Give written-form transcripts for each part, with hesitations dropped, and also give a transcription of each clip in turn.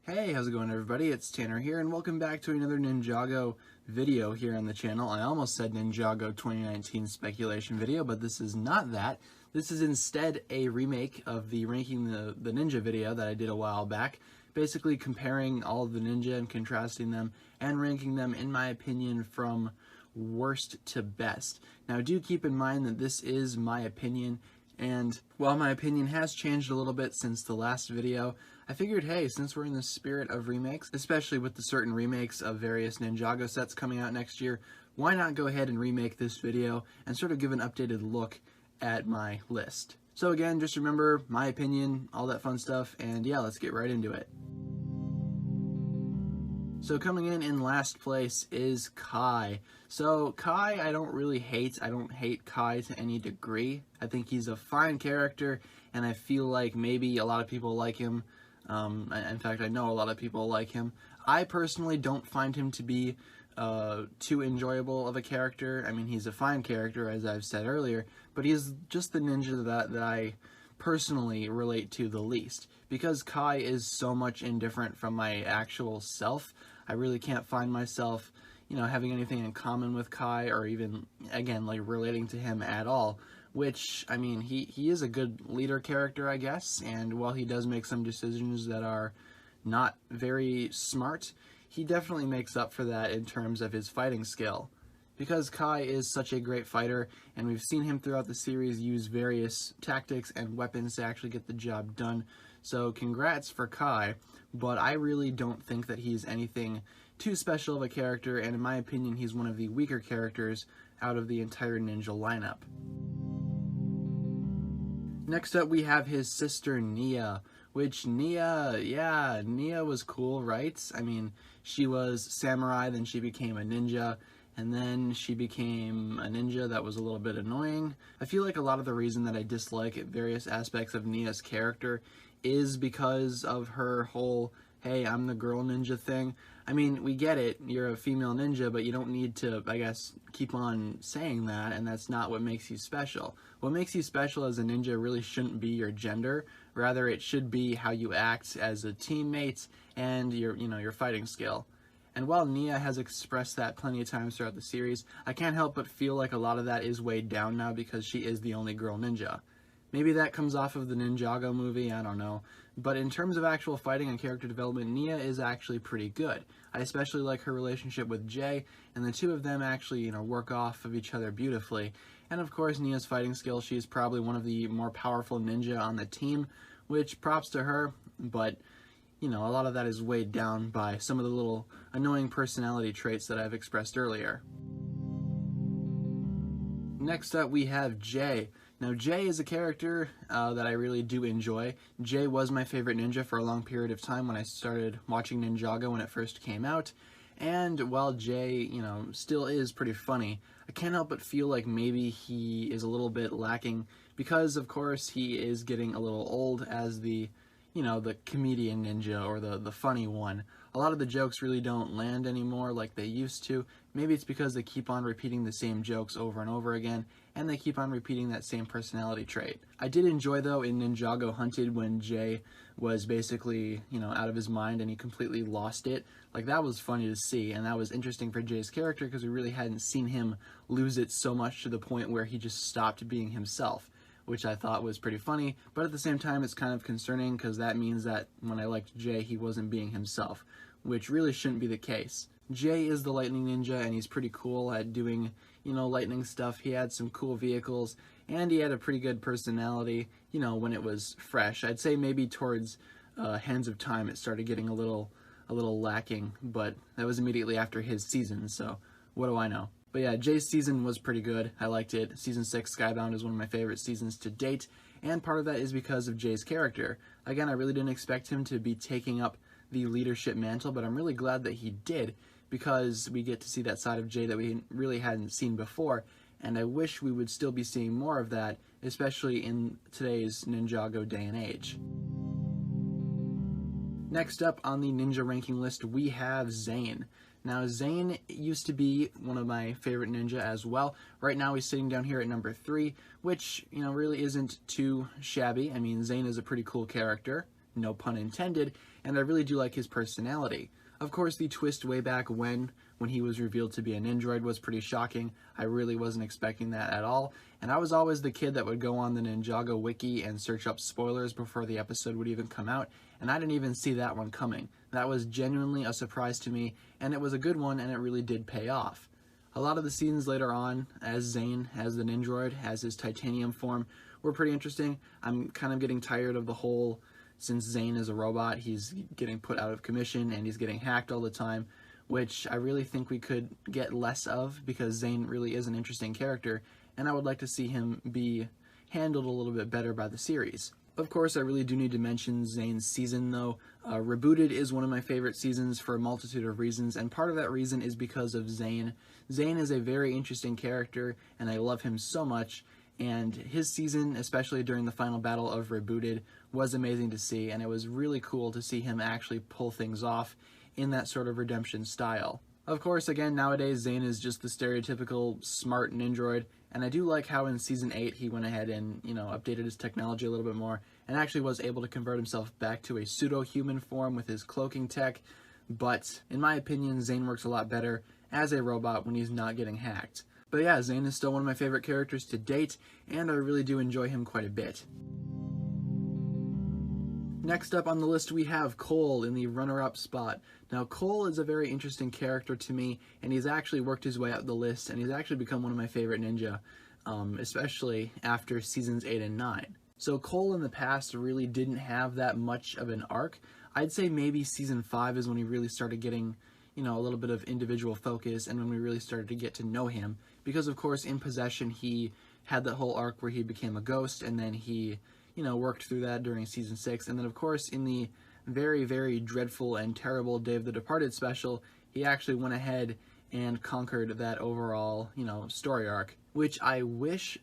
Hey, how's it going everybody? It's Tanner here and welcome back to another Ninjago video here on the channel. I almost said Ninjago 2019 speculation video, but this is not that. This is instead a remake of the Ranking the Ninja video that I did a while back, basically comparing all of the ninja and contrasting them and ranking them in my opinion from worst to best. Now do keep in mind that this is my opinion, and while my opinion has changed a little bit since the last video, I figured, hey, since we're in the spirit of remakes, especially with the certain remakes of various Ninjago sets coming out next year, why not go ahead and remake this video and sort of give an updated look at my list. So again, just remember my opinion, all that fun stuff, and yeah, let's get right into it. So coming in last place is Kai. So Kai I don't really hate. I don't hate Kai to any degree. I think he's a fine character, and I feel like maybe a lot of people like him. In fact, I know a lot of people like him. I personally don't find him to be too enjoyable of a character. I mean, he's a fine character, as I've said earlier, but he's just the ninja that I personally relate to the least. Because Kai is so much indifferent from my actual self, I really can't find myself, having anything in common with Kai, or even, again, like relating to him at all. Which, I mean, he is a good leader character, I guess, and while he does make some decisions that are not very smart, he definitely makes up for that in terms of his fighting skill. Because Kai is such a great fighter, and we've seen him throughout the series use various tactics and weapons to actually get the job done, so congrats for Kai, but I really don't think that he's anything too special of a character, and in my opinion, he's one of the weaker characters out of the entire ninja lineup. Next up, we have his sister, Nia, which Nia was cool, right? I mean, she was samurai, then she became a ninja, and then she became a ninja that was a little bit annoying. I feel like a lot of the reason that I dislike various aspects of Nia's character is because of her whole, hey, I'm the girl ninja thing. I mean, we get it, you're a female ninja, but you don't need to, I guess, keep on saying that, and that's not what makes you special. What makes you special as a ninja really shouldn't be your gender, rather it should be how you act as a teammate and your fighting skill. And while Nia has expressed that plenty of times throughout the series, I can't help but feel like a lot of that is weighed down now because she is the only girl ninja. Maybe that comes off of the Ninjago movie, I don't know. But in terms of actual fighting and character development, Nia is actually pretty good. I especially like her relationship with Jay, and the two of them actually, work off of each other beautifully. And of course, Nia's fighting skill, she's probably one of the more powerful ninja on the team, which props to her, but a lot of that is weighed down by some of the little annoying personality traits that I've expressed earlier. Next up, we have Jay. Now, Jay is a character that I really do enjoy. Jay was my favorite ninja for a long period of time when I started watching Ninjago when it first came out. And while Jay, still is pretty funny, I can't help but feel like maybe he is a little bit lacking because, of course, he is getting a little old as the comedian ninja, or the funny one. A lot of the jokes really don't land anymore like they used to. Maybe it's because they keep on repeating the same jokes over and over again, and they keep on repeating that same personality trait. I did enjoy, though, in Ninjago Hunted when Jay was basically, out of his mind and he completely lost it. Like, that was funny to see, and that was interesting for Jay's character because we really hadn't seen him lose it so much to the point where he just stopped being himself, which I thought was pretty funny, but at the same time it's kind of concerning because that means that when I liked Jay, he wasn't being himself, which really shouldn't be the case. Jay is the lightning ninja, and he's pretty cool at doing, lightning stuff. He had some cool vehicles, and he had a pretty good personality, when it was fresh. I'd say maybe towards Hands of Time it started getting a little lacking, but that was immediately after his season, so what do I know? But yeah, Jay's season was pretty good. I liked it. Season 6, Skybound, is one of my favorite seasons to date, and part of that is because of Jay's character. Again, I really didn't expect him to be taking up the leadership mantle, but I'm really glad that he did, because we get to see that side of Jay that we really hadn't seen before, and I wish we would still be seeing more of that, especially in today's Ninjago day and age. Next up on the ninja ranking list, we have ZANE. Now, ZANE used to be one of my favorite ninja as well. Right now he's sitting down here at number 3, which, really isn't too shabby. I mean, ZANE is a pretty cool character. no pun intended, and I really do like his personality. Of course, the twist way back when he was revealed to be a Ninjago was pretty shocking. I really wasn't expecting that at all, and I was always the kid that would go on the Ninjago wiki and search up spoilers before the episode would even come out, and I didn't even see that one coming. That was genuinely a surprise to me, and it was a good one, and it really did pay off. A lot of the scenes later on, as ZANE, as the Ninjago, as his titanium form, were pretty interesting. I'm kind of getting tired of the whole, since ZANE is a robot, he's getting put out of commission and he's getting hacked all the time, which I really think we could get less of, because ZANE really is an interesting character, and I would like to see him be handled a little bit better by the series. Of course, I really do need to mention ZANE's season, though. Rebooted is one of my favorite seasons for a multitude of reasons, and part of that reason is because of ZANE. ZANE is a very interesting character, and I love him so much, and his season, especially during the final battle of Rebooted, was amazing to see, and it was really cool to see him actually pull things off in that sort of redemption style. Of course, again, nowadays, ZANE is just the stereotypical smart Ninjago, and I do like how in Season 8 he went ahead and, updated his technology a little bit more, and actually was able to convert himself back to a pseudo-human form with his cloaking tech, but in my opinion, ZANE works a lot better as a robot when he's not getting hacked. But yeah, ZANE is still one of my favorite characters to date, and I really do enjoy him quite a bit. Next up on the list we have Cole in the runner-up spot. Now Cole is a very interesting character to me, and he's actually worked his way up the list, and he's actually become one of my favorite ninja, especially after seasons 8 and 9. So Cole in the past really didn't have that much of an arc. I'd say maybe season 5 is when he really started getting, a little bit of individual focus, and when we really started to get to know him, because of course in Possession he had that whole arc where he became a ghost, and then he worked through that during season 6, and then of course in the very, very dreadful and terrible Day of the Departed special, he actually went ahead and conquered that overall, story arc, which I wish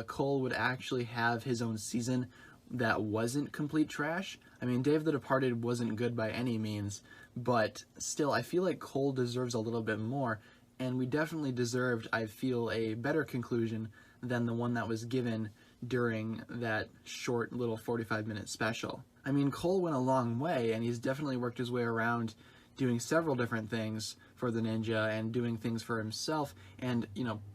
Cole would actually have his own season that wasn't complete trash. I mean, Day of the Departed wasn't good by any means, but still, I feel like Cole deserves a little bit more, and we definitely deserved, I feel, a better conclusion than the one that was given during that short little 45-minute special. I mean, Cole went a long way, and he's definitely worked his way around doing several different things for the ninja and doing things for himself and,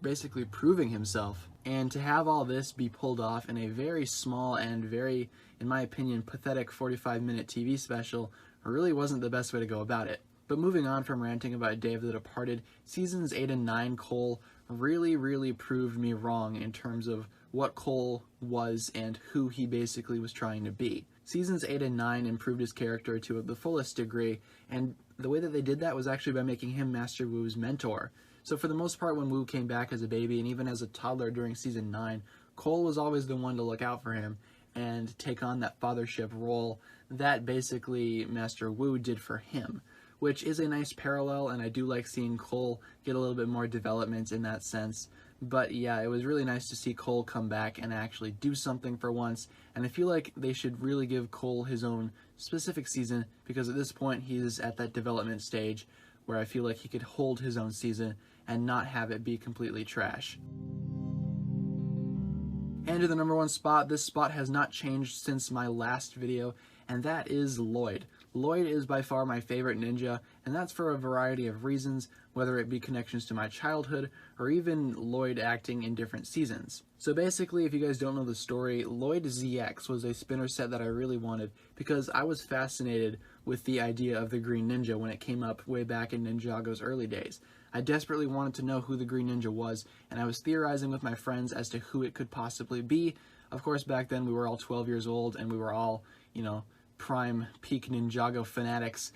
basically proving himself. And to have all this be pulled off in a very small and very, in my opinion, pathetic 45-minute TV special really wasn't the best way to go about it. But moving on from ranting about Day of the Departed, seasons 8 and 9 Cole really, really proved me wrong in terms of what Cole was and who he basically was trying to be. Seasons 8 and 9 improved his character to the fullest degree, and the way that they did that was actually by making him Master Wu's mentor. So for the most part, when Wu came back as a baby, and even as a toddler during season 9, Cole was always the one to look out for him and take on that fathership role that basically Master Wu did for him, which is a nice parallel, and I do like seeing Cole get a little bit more development in that sense. But yeah, it was really nice to see Cole come back and actually do something for once, and I feel like they should really give Cole his own specific season, because at this point he's at that development stage where I feel like he could hold his own season and not have it be completely trash. And to the number 1 spot, this spot has not changed since my last video, and that is LLOYD. LLOYD is by far my favorite ninja, and that's for a variety of reasons, whether it be connections to my childhood, or even LLOYD acting in different seasons. So basically, if you guys don't know the story, LLOYD ZX was a spinner set that I really wanted, because I was fascinated with the idea of the Green Ninja when it came up way back in Ninjago's early days. I desperately wanted to know who the Green Ninja was, and I was theorizing with my friends as to who it could possibly be. Of course, back then we were all 12 years old, and we were all, prime peak Ninjago fanatics,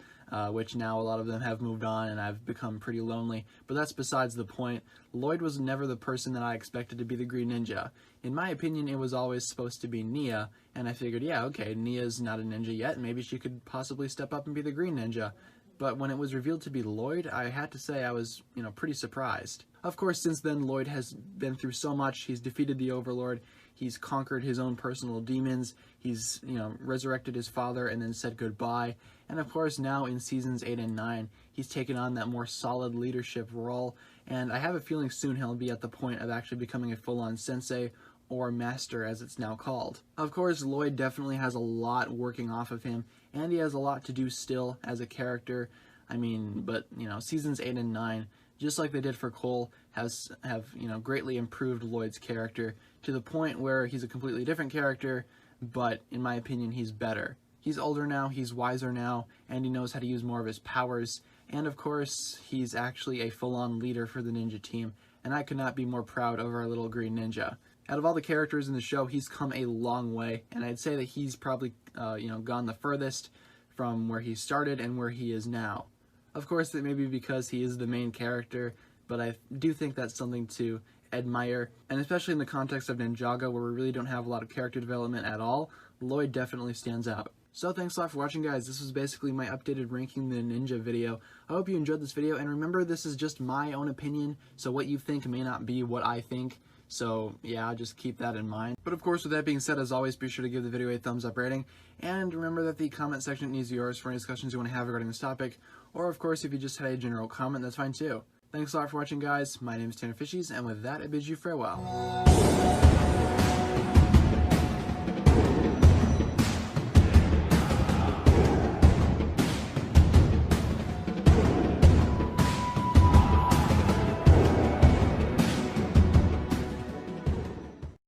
which now a lot of them have moved on, and I've become pretty lonely. But that's besides the point. LLOYD was never the person that I expected to be the Green Ninja. In my opinion, it was always supposed to be Nia, and I figured, yeah, okay, Nia's not a ninja yet, maybe she could possibly step up and be the Green Ninja. But when it was revealed to be LLOYD, I had to say I was, pretty surprised. Of course, since then, LLOYD has been through so much. He's defeated the Overlord, he's conquered his own personal demons, he's, resurrected his father and then said goodbye. And of course, now in seasons 8 and 9, he's taken on that more solid leadership role. And I have a feeling soon he'll be at the point of actually becoming a full-on sensei, or Master as it's now called. Of course, Lloyd definitely has a lot working off of him, and he has a lot to do still as a character. I mean, but, you know, seasons 8 and 9, just like they did for Cole, have, you know, greatly improved Lloyd's character to the point where he's a completely different character, but in my opinion, he's better. He's older now, he's wiser now, and he knows how to use more of his powers, and of course, he's actually a full-on leader for the ninja team, and I could not be more proud of our little green ninja. Out of all the characters in the show, he's come a long way, and I'd say that he's probably, you know, gone the furthest from where he started and where he is now. Of course, it may be because he is the main character, but I do think that's something to admire, and especially in the context of Ninjago, where we really don't have a lot of character development at all, Lloyd definitely stands out. So thanks a lot for watching, guys. This was basically my updated Ranking the Ninja video. I hope you enjoyed this video, and remember, this is just my own opinion, so what you think may not be what I think. So yeah, just keep that in mind. But of course, with that being said, as always, be sure to give the video a thumbs up rating, and remember that the comment section is yours for any discussions you want to have regarding this topic, or of course, if you just had a general comment, that's fine too. Thanks a lot for watching, guys. My name is TannerFishies, and with that, I bid you farewell.